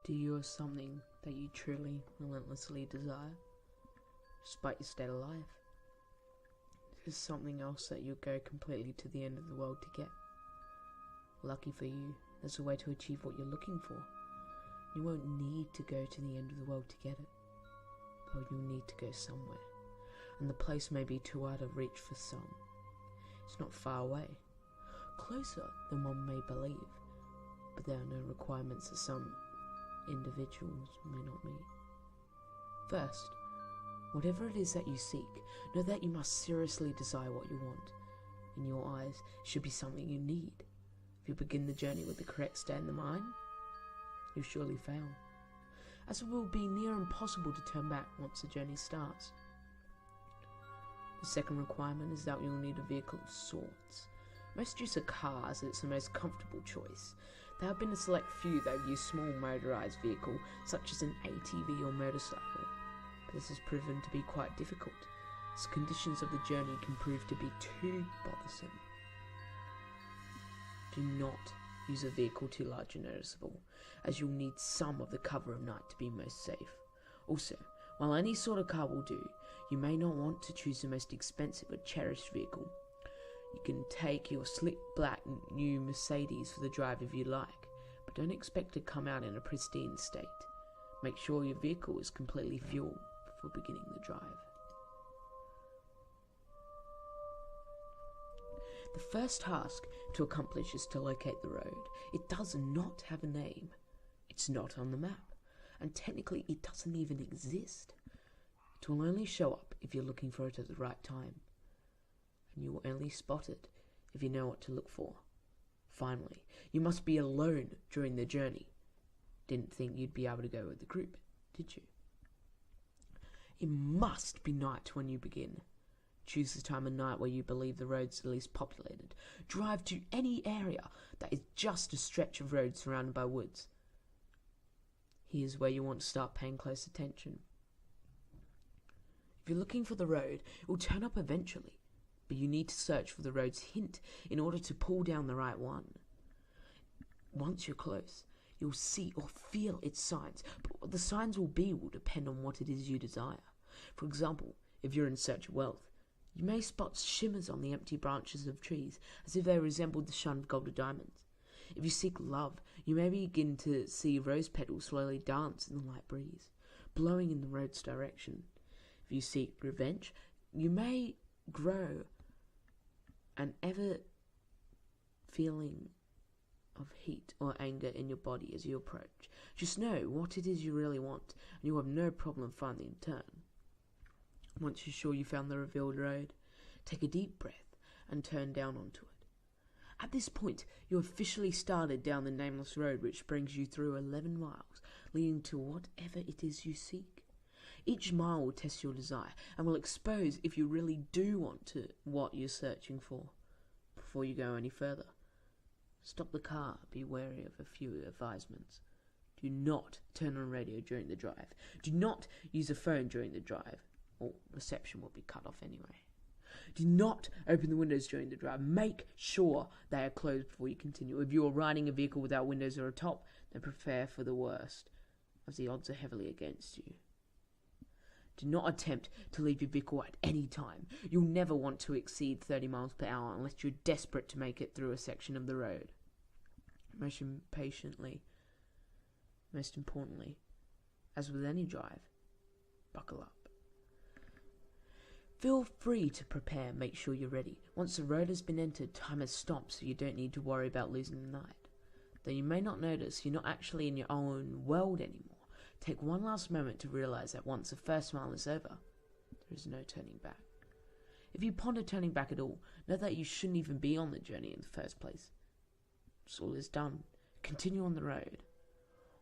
Do you or something that you truly, relentlessly desire, despite your state of life? Is something else that you'll go completely to the end of the world to get? Lucky for you, there's a way to achieve what you're looking for. You won't need to go to the end of the world to get it, but you'll need to go somewhere, and the place may be too out of reach for some. It's not far away, closer than one may believe, but there are no requirements that some individuals may not meet. First, whatever it is that you seek, know that you must seriously desire what you want. In your eyes, it should be something you need. If you begin the journey with the correct state in the mind, you'll surely fail, as it will be near impossible to turn back once the journey starts. The second requirement is that you'll need a vehicle of sorts. Most use a car as it's the most comfortable choice. There have been a select few that have used small motorised vehicle, such as an ATV or motorcycle, but this has proven to be quite difficult, as conditions of the journey can prove to be too bothersome. Do not use a vehicle too large and noticeable, as you'll need some of the cover of night to be most safe. Also, while any sort of car will do, you may not want to choose the most expensive or cherished vehicle. You can take your slick black new Mercedes for the drive if you like, but don't expect to come out in a pristine state. Make sure your vehicle is completely fueled before beginning the drive. The first task to accomplish is to locate the road. It does not have a name. It's not on the map, and technically it doesn't even exist. It will only show up if you're looking for it at the right time, and you will only spot it if you know what to look for. Finally, you must be alone during the journey. Didn't think you'd be able to go with the group, did you? It must be night when you begin. Choose the time of night where you believe the roads are least populated. Drive to any area that is just a stretch of road surrounded by woods. Here's where you want to start paying close attention. If you're looking for the road, it will turn up eventually, but you need to search for the road's hint in order to pull down the right one. Once you're close, you'll see or feel its signs, but what the signs will be will depend on what it is you desire. For example, if you're in search of wealth, you may spot shimmers on the empty branches of trees, as if they resembled the shine of gold or diamonds. If you seek love, you may begin to see rose petals slowly dance in the light breeze, blowing in the road's direction. If you seek revenge, you may grow an ever feeling of heat or anger in your body as you approach. Just know what it is you really want, and you'll have no problem finding a turn. Once you're sure you found the revealed road, take a deep breath and turn down onto it. At this point, you officially started down the nameless road, which brings you through 11 miles, leading to whatever it is you seek. Each mile will test your desire and will expose if you really do want what you're searching for. Before you go any further, stop the car, be wary of a few advisements. Do not turn on radio during the drive. Do not use a phone during the drive, or reception will be cut off anyway. Do not open the windows during the drive. Make sure they are closed before you continue. If you are riding a vehicle without windows or a top, then prepare for the worst, as the odds are heavily against you. Do not attempt to leave your vehicle at any time. You'll never want to exceed 30 miles per hour unless you're desperate to make it through a section of the road. Most importantly, as with any drive, buckle up. Feel free to prepare and make sure you're ready. Once the road has been entered, time has stopped, so you don't need to worry about losing the night. Though you may not notice, you're not actually in your own world anymore. Take one last moment to realize that once the first mile is over, there is no turning back. If you ponder turning back at all, know that you shouldn't even be on the journey in the first place. Once all is done, continue on the road.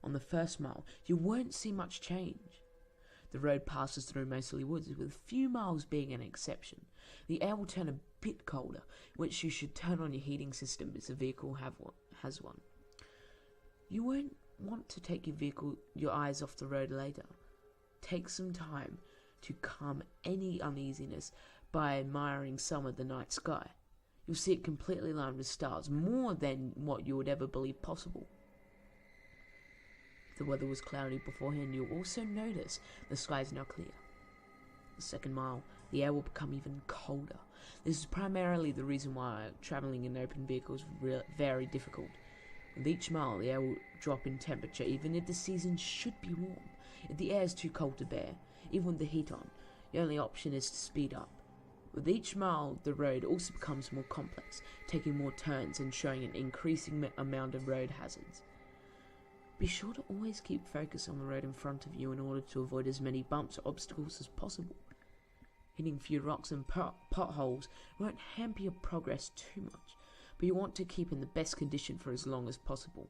On the first mile, you won't see much change. The road passes through mostly woods, with a few miles being an exception. The air will turn a bit colder, which you should turn on your heating system if the vehicle has one. You won't want to take your eyes off the road later. Take some time to calm any uneasiness by admiring some of the night sky. You'll see it completely lined with stars, more than what you would ever believe possible. If the weather was cloudy beforehand, you'll also notice the sky is now clear. The second mile, the air will become even colder. This is primarily the reason why travelling in open vehicles is very difficult. With each mile, the air will drop in temperature, even if the season should be warm. If the air is too cold to bear, even with the heat on, the only option is to speed up. With each mile, the road also becomes more complex, taking more turns and showing an increasing amount of road hazards. Be sure to always keep focus on the road in front of you in order to avoid as many bumps or obstacles as possible. Hitting few rocks and potholes won't hamper your progress too much, but you want to keep in the best condition for as long as possible.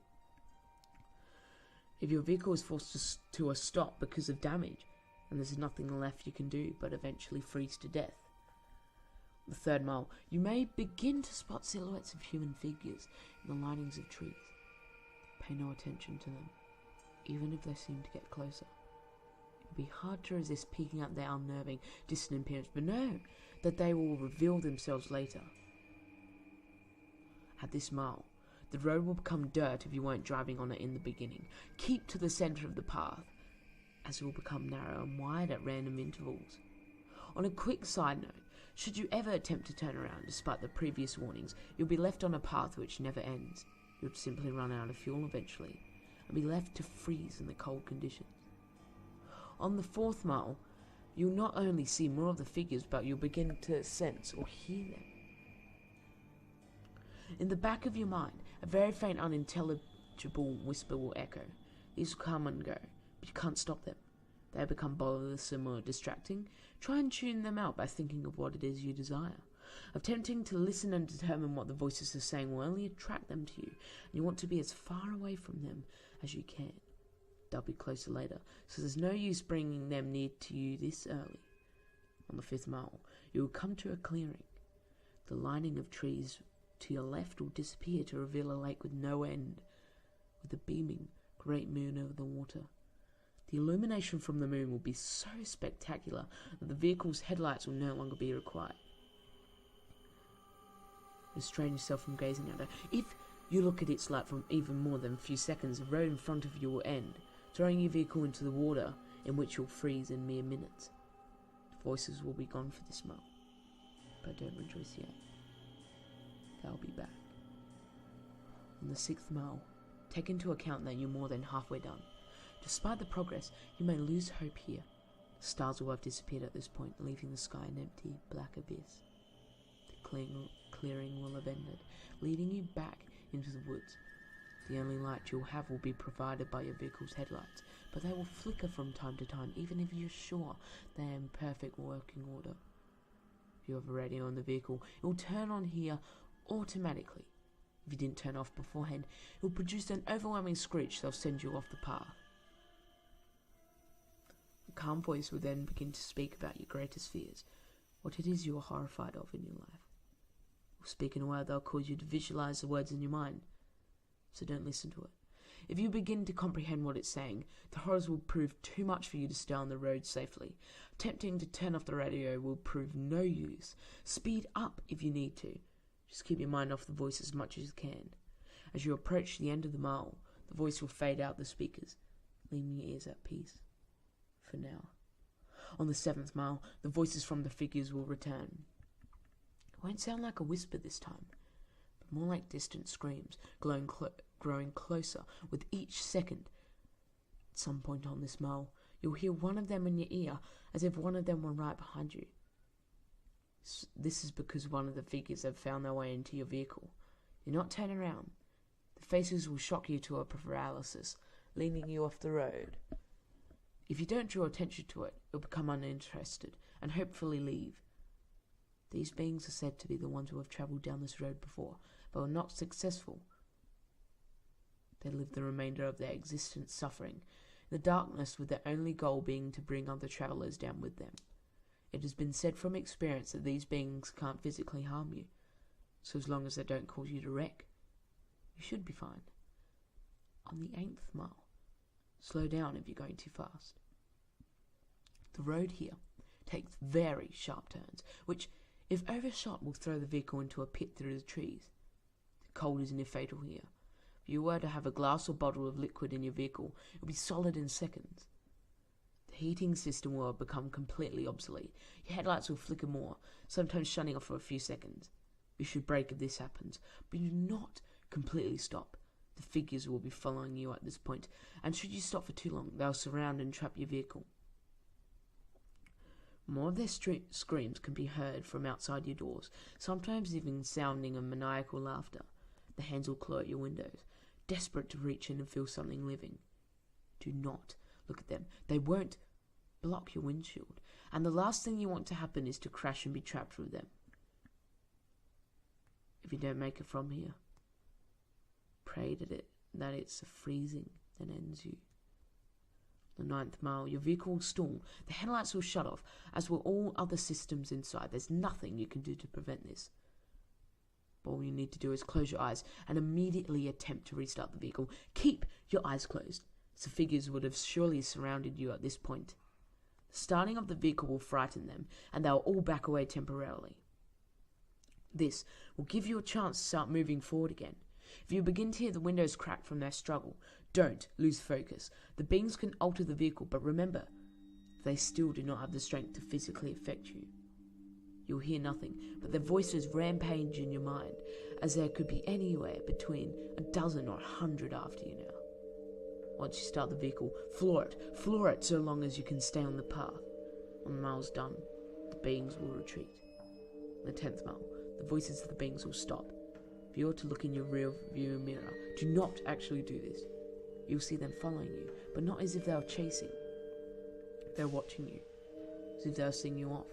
If your vehicle is forced to a stop because of damage, and there's nothing left you can do but eventually freeze to death. The third mile, you may begin to spot silhouettes of human figures in the linings of trees. Pay no attention to them, even if they seem to get closer. It'll be hard to resist peeking at their unnerving, distant appearance, but know that they will reveal themselves later. At this mile, the road will become dirt if you weren't driving on it in the beginning. Keep to the centre of the path, as it will become narrow and wide at random intervals. On a quick side note, should you ever attempt to turn around despite the previous warnings, you'll be left on a path which never ends. You'll simply run out of fuel eventually, and be left to freeze in the cold conditions. On the fourth mile, you'll not only see more of the figures, but you'll begin to sense or hear them. In the back of your mind, a very faint, unintelligible whisper will echo. These will come and go, but you can't stop them. They become bothersome or distracting. Try and tune them out by thinking of what it is you desire. Attempting to listen and determine what the voices are saying will only attract them to you, and you want to be as far away from them as you can. They'll be closer later, so there's no use bringing them near to you this early. On the fifth mile, you will come to a clearing. The lining of trees to your left will disappear to reveal a lake with no end, with a beaming great moon over the water. The illumination from the moon will be so spectacular that the vehicle's headlights will no longer be required. Restrain yourself from gazing at her. If you look at its light for even more than a few seconds, the road in front of you will end, throwing your vehicle into the water, in which you'll freeze in mere minutes. The voices will be gone for this mile, but don't rejoice yet. They'll be back. On the sixth mile, take into account that you're more than halfway done. Despite the progress, you may lose hope here. The stars will have disappeared at this point, leaving the sky an empty, black abyss. The clearing will have ended, leading you back into the woods. The only light you'll have will be provided by your vehicle's headlights, but they will flicker from time to time, even if you're sure they are in perfect working order. If you have a radio in the vehicle, it will turn on here automatically. If you didn't turn off beforehand, it will produce an overwhelming screech that'll send you off the path. A calm voice will then begin to speak about your greatest fears, what it is you are horrified of in your life. It will speak in a way that'll cause you to visualize the words in your mind, so don't listen to it. If you begin to comprehend what it's saying, the horrors will prove too much for you to stay on the road safely. Attempting to turn off the radio will prove no use. Speed up if you need to. Just keep your mind off the voice as much as you can. As you approach the end of the mile, the voice will fade out the speakers, leaving your ears at peace. For now. On the seventh mile, the voices from the figures will return. It won't sound like a whisper this time, but more like distant screams, growing closer with each second. At some point on this mile, you'll hear one of them in your ear, as if one of them were right behind you. This is because one of the figures have found their way into your vehicle. You're not turning around. The faces will shock you to a paralysis, leaning you off the road. If you don't draw attention to it, you'll become uninterested and hopefully leave. These beings are said to be the ones who have travelled down this road before, but were not successful. They live the remainder of their existence suffering, in the darkness, with their only goal being to bring other travellers down with them. It has been said from experience that these beings can't physically harm you, so as long as they don't cause you to wreck, you should be fine. On the 8th mile, slow down if you're going too fast. The road here takes very sharp turns, which, if overshot, will throw the vehicle into a pit through the trees. The cold is near fatal here, If you were to have a glass or bottle of liquid in your vehicle, it would be solid in seconds. The heating system will become completely obsolete. Your headlights will flicker more, sometimes shutting off for a few seconds. You should brake if this happens, but do not completely stop. The figures will be following you at this point, and should you stop for too long, they'll surround and trap your vehicle. More of their screams can be heard from outside your doors, sometimes even sounding a maniacal laughter. The hands will claw at your windows, desperate to reach in and feel something living. Do not look at them. They won't block your windshield, and the last thing you want to happen is to crash and be trapped with them. If you don't make it from here, pray that it's a freezing that ends you. The 9th mile, your vehicle will stall. The headlights will shut off, as will all other systems inside. There's nothing you can do to prevent this. But all you need to do is close your eyes and immediately attempt to restart the vehicle. Keep your eyes closed, as the figures would have surely surrounded you at this point. The starting of the vehicle will frighten them, and they'll all back away temporarily. This will give you a chance to start moving forward again. If you begin to hear the windows crack from their struggle, don't lose focus. The beings can alter the vehicle, but remember, they still do not have the strength to physically affect you. You'll hear nothing, but their voices rampage in your mind, as there could be anywhere between a dozen or 100 after you now. Once you start the vehicle, floor it so long as you can stay on the path. When the mile's done, the beings will retreat. On the 10th mile, the voices of the beings will stop. If you are to look in your rear view mirror, do not actually do this. You'll see them following you, but not as if they are chasing. They're watching you, as if they are seeing you off.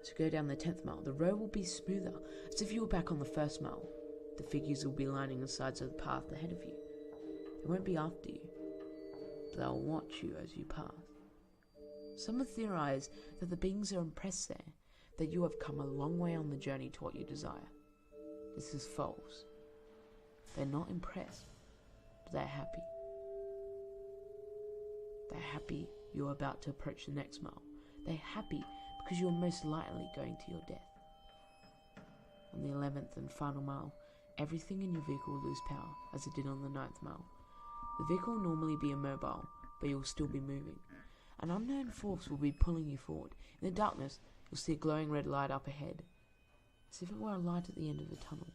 As you go down the 10th mile, the road will be smoother, as if you were back on the 1st mile. The figures will be lining the sides of the path ahead of you. They won't be after you, but they'll watch you as you pass. Some have theorized that the beings are impressed there, that you have come a long way on the journey to what you desire. This is false. They're not impressed, but they're happy. They're happy you're about to approach the next mile. They're happy because you're most likely going to your death. On the 11th and final mile, everything in your vehicle will lose power, as it did on the 9th mile. The vehicle will normally be immobile, but you'll still be moving. An unknown force will be pulling you forward. In the darkness, you'll see a glowing red light up ahead, as if it were a light at the end of the tunnel.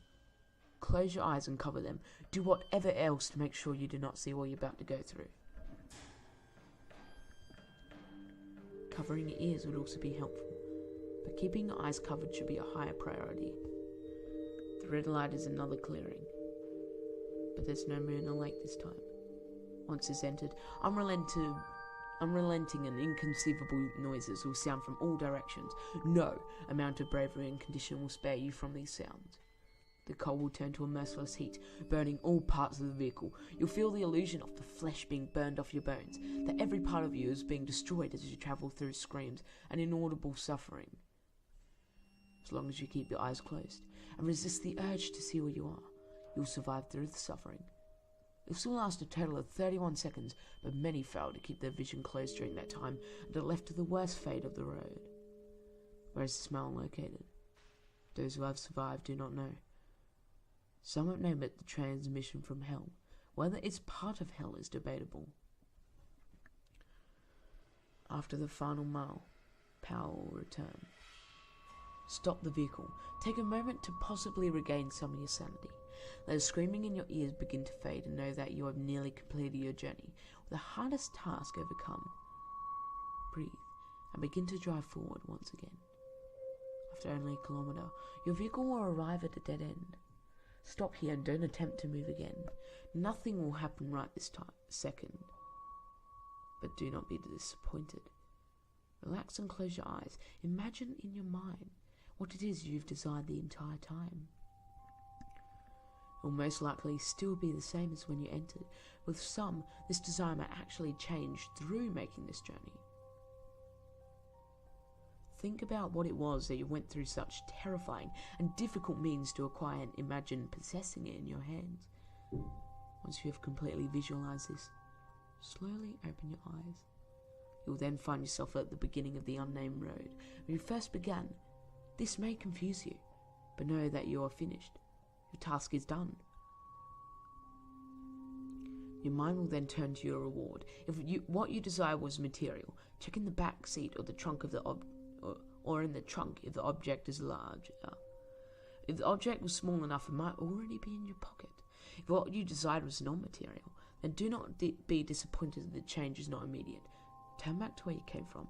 Close your eyes and cover them. Do whatever else to make sure you do not see what you're about to go through. Covering your ears would also be helpful, but keeping your eyes covered should be a higher priority. The red light is another clearing, but there's no moon or lake this time. Once it's entered, unrelenting and inconceivable noises will sound from all directions. No amount of bravery and condition will spare you from these sounds. The cold will turn to a merciless heat, burning all parts of the vehicle. You'll feel the illusion of the flesh being burned off your bones, that every part of you is being destroyed as you travel through screams and inaudible suffering. As long as you keep your eyes closed and resist the urge to see where you are, you'll survive through the suffering. This will last a total of 31 seconds, but many fail to keep their vision closed during that time and are left to the worst fate of the road. Where is the smell located? Those who have survived do not know. Some have named it the transmission from hell. Whether it's part of hell is debatable. After the final mile, power will return. Stop the vehicle. Take a moment to possibly regain some of your sanity. Let the screaming in your ears begin to fade and know that you have nearly completed your journey with the hardest task overcome. Breathe and begin to drive forward once again. After only a kilometre, your vehicle will arrive at a dead end. Stop here and don't attempt to move again. Nothing will happen right this second. But do not be disappointed. Relax and close your eyes. Imagine in your mind what it is you've desired the entire time. It will most likely still be the same as when you entered. With some, this desire may actually change through making this journey. Think about what it was that you went through such terrifying and difficult means to acquire and imagine possessing it in your hands. Once you have completely visualized this, slowly open your eyes. You'll then find yourself at the beginning of the unnamed road. When you first began, this may confuse you, but know that you are finished. Your task is done. Your mind will then turn to your reward. If what you desire was material, check in the back seat or the trunk of the or in the trunk if the object is large. If the object was small enough, it might already be in your pocket. If what you desired was non-material, then do not be disappointed that the change is not immediate. Turn back to where you came from,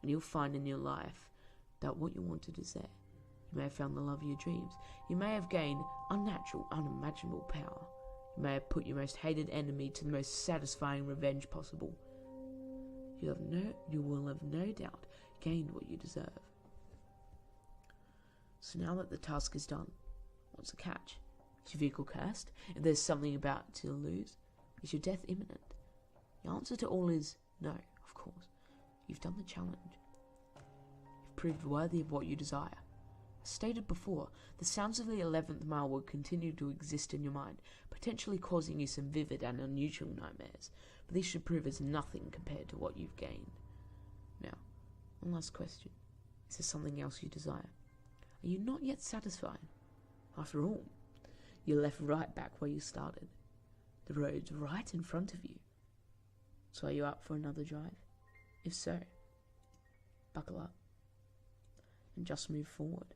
and you'll find in your life that what you wanted is there. You may have found the love of your dreams. You may have gained unnatural, unimaginable power. You may have put your most hated enemy to the most satisfying revenge possible. You will have no doubt gained what you deserve. So now that the task is done, what's the catch? Is your vehicle cursed? If there's something about to lose, is your death imminent? The answer to all is no, of course. You've done the challenge. You've proved worthy of what you desire. As stated before, the sounds of the 11th mile will continue to exist in your mind, potentially causing you some vivid and unusual nightmares, but these should prove as nothing compared to what you've gained. Now, one last question. Is there something else you desire? Are you not yet satisfied? After all, you're left right back where you started. The road's right in front of you. So are you up for another drive? If so, buckle up and just move forward.